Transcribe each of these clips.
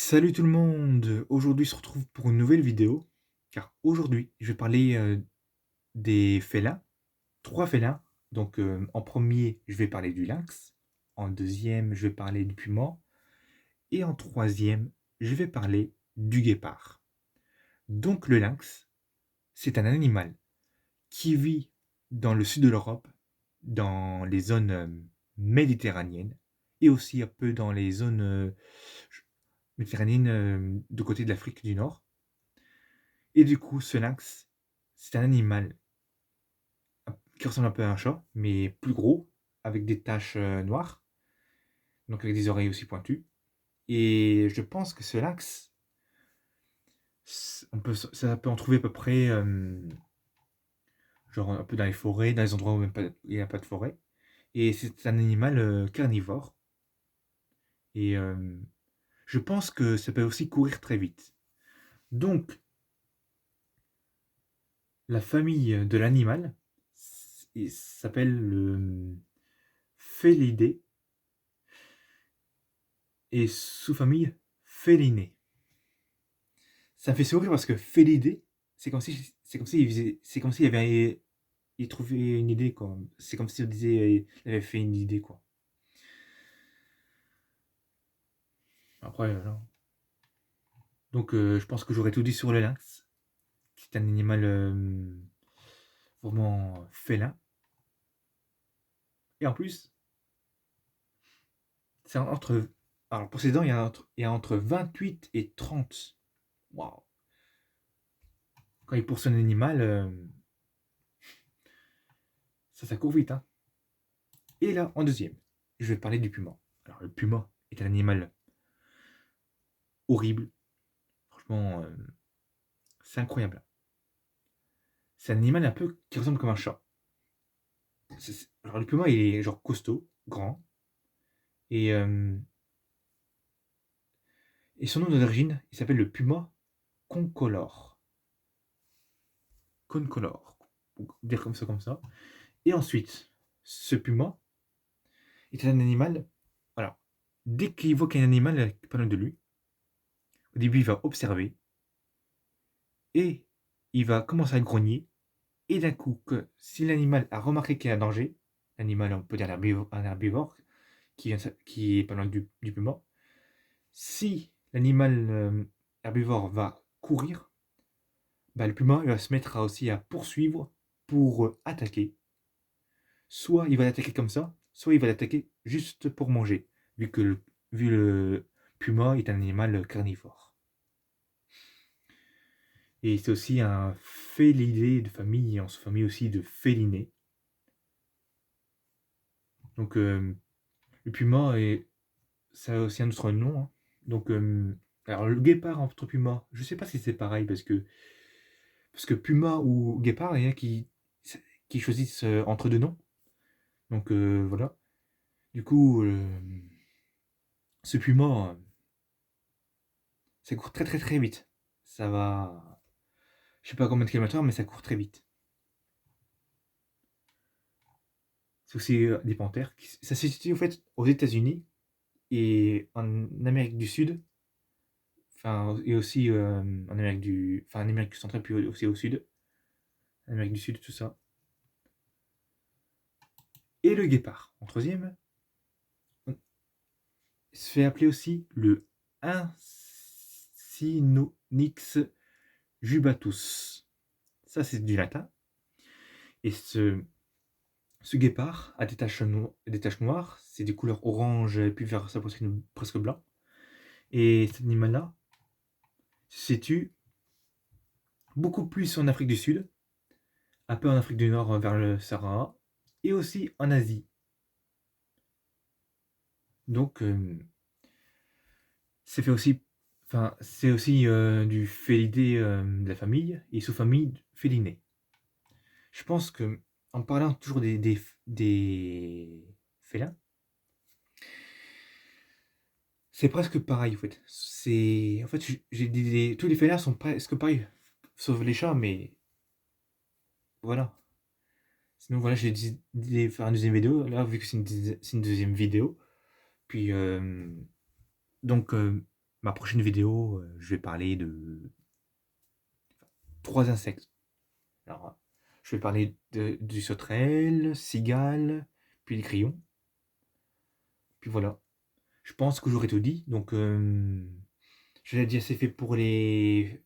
Salut tout le monde! Aujourd'hui, on se retrouve pour une nouvelle vidéo, car aujourd'hui, je vais parler, des félins, 3 félins. Donc, en premier, je vais parler du lynx, en deuxième, je vais parler du puma et en troisième, je vais parler du guépard. Donc le lynx, c'est un animal qui vit dans le sud de l'Europe, dans les zones, méditerranéennes et aussi un peu dans les zones, méditerranéennes, du côté de l'Afrique du Nord. Et du coup, ce lynx, c'est un animal qui ressemble un peu à un chat, mais plus gros, avec des taches noires, donc avec des oreilles aussi pointues. Et je pense que ce lynx, ça peut en trouver à peu près, genre un peu dans les forêts, dans les endroits où même il n'y a pas de forêt. Et c'est un animal carnivore. Et je pense que ça peut aussi courir très vite. Donc, la famille de l'animal s'appelle le Félidé et sous-famille Félinée. Ça me fait sourire parce que Félidé, c'est comme s'il avait il trouvait une idée quoi. C'est comme si on disait il avait fait une idée quoi. Après non. Donc je pense que j'aurais tout dit sur le lynx, qui est un animal vraiment félin. Et en plus, c'est entre alors pour ses dents, il y a entre 28 et 30. Waouh. Quand il poursuit un animal, ça court vite hein. Et là, en deuxième, je vais parler du puma. Alors le puma est un animal horrible. Franchement, c'est incroyable. C'est un animal un peu qui ressemble comme un chat. Alors le puma, il est genre costaud, grand, et, euh, et son nom d'origine, il s'appelle le puma concolore. Concolore, pour dire comme ça, comme ça. Et ensuite, ce puma est un animal. Alors, dès qu'il voit qu'un animal est pas loin de lui, au début, il va observer et il va commencer à grogner. Et d'un coup, si l'animal a remarqué qu'il y a un danger, l'animal, on peut dire un herbivore qui est pas loin du puma, si l'animal herbivore va courir, bah, le puma il va se mettre aussi à poursuivre pour attaquer. Soit il va l'attaquer comme ça, soit il va l'attaquer juste pour manger, vu le puma est un animal carnivore. Et c'est aussi un félidé de famille, en sous-famille aussi de félinés. Donc le puma ça a aussi un autre nom, hein. Donc alors le guépard entre puma, je sais pas si c'est pareil parce que puma ou guépard, il y en a qui choisissent entre deux noms. Donc voilà. Du coup, ce puma, ça court très très très vite. Ça va, je sais pas combien de kilomètres heure, mais ça court très vite. C'est aussi des panthères. Ça se situe en fait aux États-Unis et en Amérique du Sud. Enfin, et aussi en Amérique centrale, puis aussi au Sud, Amérique du Sud, tout ça. Et le guépard, en troisième, se fait appeler aussi le Incinonyx jubatus. Ça, c'est du latin. Et ce guépard a des taches noires, c'est des couleurs orange et puis vers sa poitrine presque blanc. Et cet animal-là se situe beaucoup plus en Afrique du Sud, un peu en Afrique du Nord vers le Sahara, et aussi en Asie. Donc, c'est aussi du félidé de la famille et sous-famille félinée. Je pense que en parlant toujours des félins, c'est presque pareil en fait. En fait, j'ai dit tous les félins sont presque pareils, sauf les chats, mais voilà. Sinon voilà, j'ai dit faire une deuxième vidéo. Là, vu que c'est une deuxième vidéo, puis donc ma prochaine vidéo, je vais parler de 3 insectes. Alors, je vais parler du sauterelle, cigale, puis le grillon. Puis voilà. Je pense que j'aurais tout dit. Donc, je l'ai dit, assez fait pour les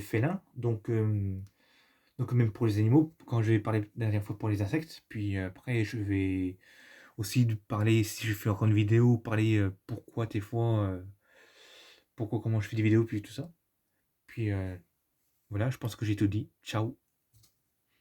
félins. Donc même pour les animaux, quand je vais parler la dernière fois pour les insectes. Puis après, je vais aussi parler, si je fais encore une vidéo, parler pourquoi des fois, pourquoi, comment je fais des vidéos, puis tout ça. Puis voilà, je pense que j'ai tout dit. Ciao.